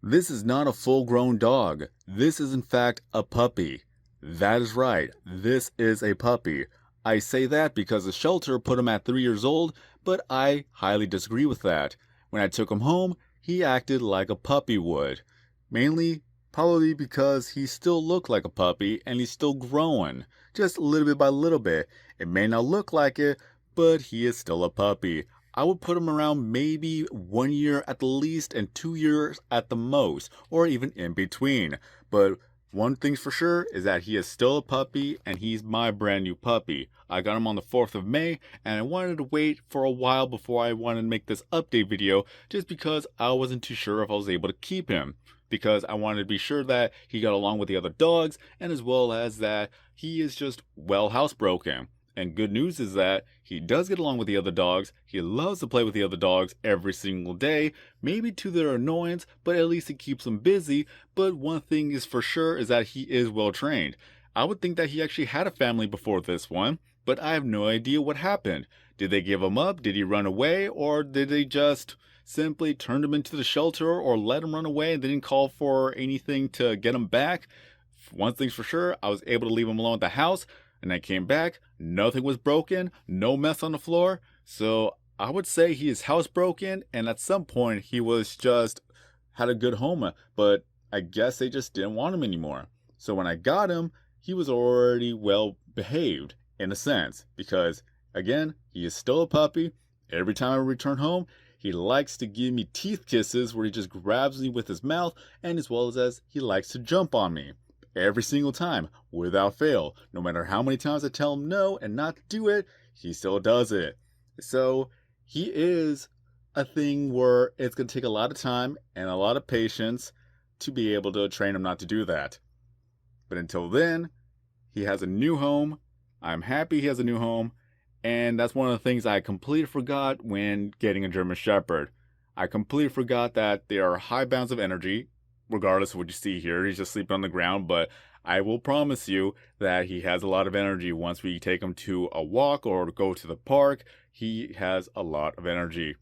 This is not a full-grown dog. This is in fact a puppy. That is right. This is a puppy. I say that because the shelter put him at 3 years old, but I highly disagree with that. When I took him home, he acted like a puppy would. Mainly, probably because he still looked like a puppy and he's still growing. Just little bit by little bit. It may not look like it, but he is still a puppy. I would put him around maybe 1 year at the least and 2 years at the most, or even in between. But one thing's for sure is that he is still a puppy and he's my brand new puppy. I got him on the 4th of May and I wanted to wait for a while before I wanted to make this update video just because I wasn't too sure if I was able to keep him. Because I wanted to be sure that he got along with the other dogs and as well as that he is just well housebroken. And good news is that he does get along with the other dogs. He loves to play with the other dogs every single day, maybe to their annoyance, but at least it keeps him busy. But one thing is for sure is that he is well trained. I would think that he actually had a family before this one, but I have no idea what happened. Did they give him up? Did he run away? Or did they just simply turn him into the shelter or let him run away and they didn't call for anything to get him back? One thing's for sure, I was able to leave him alone at the house. And I came back, nothing was broken, no mess on the floor. So I would say he is housebroken, and at some point he was just had a good home, but I guess they just didn't want him anymore. So when I got him, he was already well behaved in a sense, because again, he is still a puppy. Every time I return home, he likes to give me teeth kisses where he just grabs me with his mouth, and as well as he likes to jump on me. Every single time, without fail. No matter how many times I tell him no and not to do it, he still does it. So he is a thing where it's going to take a lot of time and a lot of patience to be able to train him not to do that. But until then, he has a new home. I'm happy he has a new home. And that's one of the things I completely forgot when getting a German Shepherd. I completely forgot that there are high bounds of energy. Regardless of what you see here, he's just sleeping on the ground, but I will promise you that he has a lot of energy. Once we take him to a walk or go to the park, he has a lot of energy.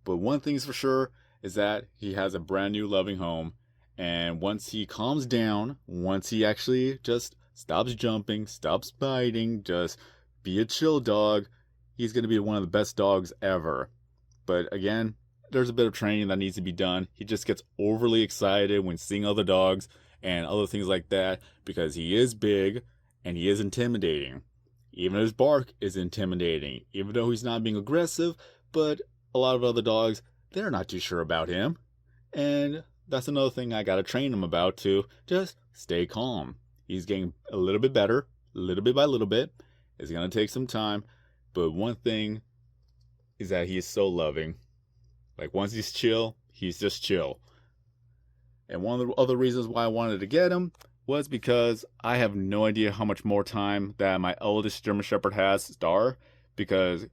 But one thing's for sure is that he has a brand new loving home, and once he calms down, once he actually just stops jumping, stops biting, just be a chill dog, he's going to be one of the best dogs ever. But again, there's a bit of training that needs to be done. He just gets overly excited when seeing other dogs and other things like that because he is big and he is intimidating. Even his bark is intimidating, even though he's not being aggressive, but a lot of other dogs, they're not too sure about him. And that's another thing I gotta train him about to just stay calm. He's getting a little bit better, little bit by little bit. It's gonna take some time, but one thing is that he is so loving. Like, once he's chill, he's just chill. And one of the other reasons why I wanted to get him was because I have no idea how much more time that my oldest German Shepherd has, Star, because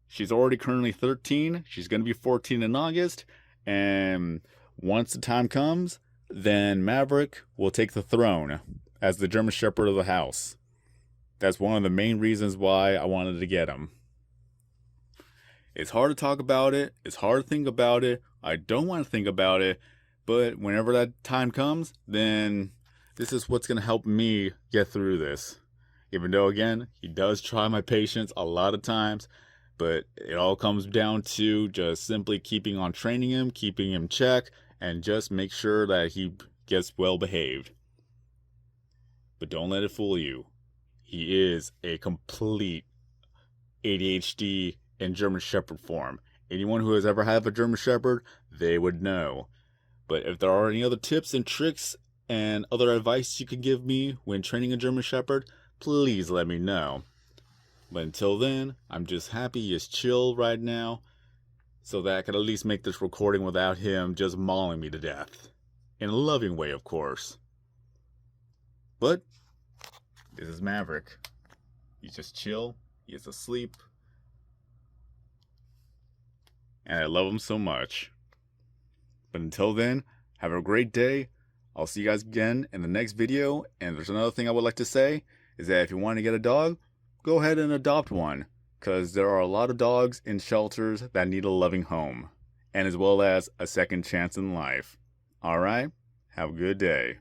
she's already currently 13. She's going to be 14 in August. And once the time comes, then Maverick will take the throne as the German Shepherd of the house. That's one of the main reasons why I wanted to get him. It's hard to talk about it. It's hard to think about it. I don't want to think about it. But whenever that time comes, then this is what's going to help me get through this. Even though, again, he does try my patience a lot of times. But it all comes down to just simply keeping on training him, keeping him in check, and just make sure that he gets well behaved. But don't let it fool you. He is a complete ADHD in German Shepherd form. Anyone who has ever had a German Shepherd, they would know. But if there are any other tips and tricks and other advice you could give me when training a German Shepherd, please let me know. But until then, I'm just happy he is chill right now, so that I could at least make this recording without him just mauling me to death. In a loving way, of course. But this is Maverick. He's just chill. He is asleep. And I love him so much. But until then, have a great day. I'll see you guys again in the next video. And there's another thing I would like to say, is that if you want to get a dog, go ahead and adopt one. Because there are a lot of dogs in shelters that need a loving home. and as well as a second chance in life. All right? Have a good day.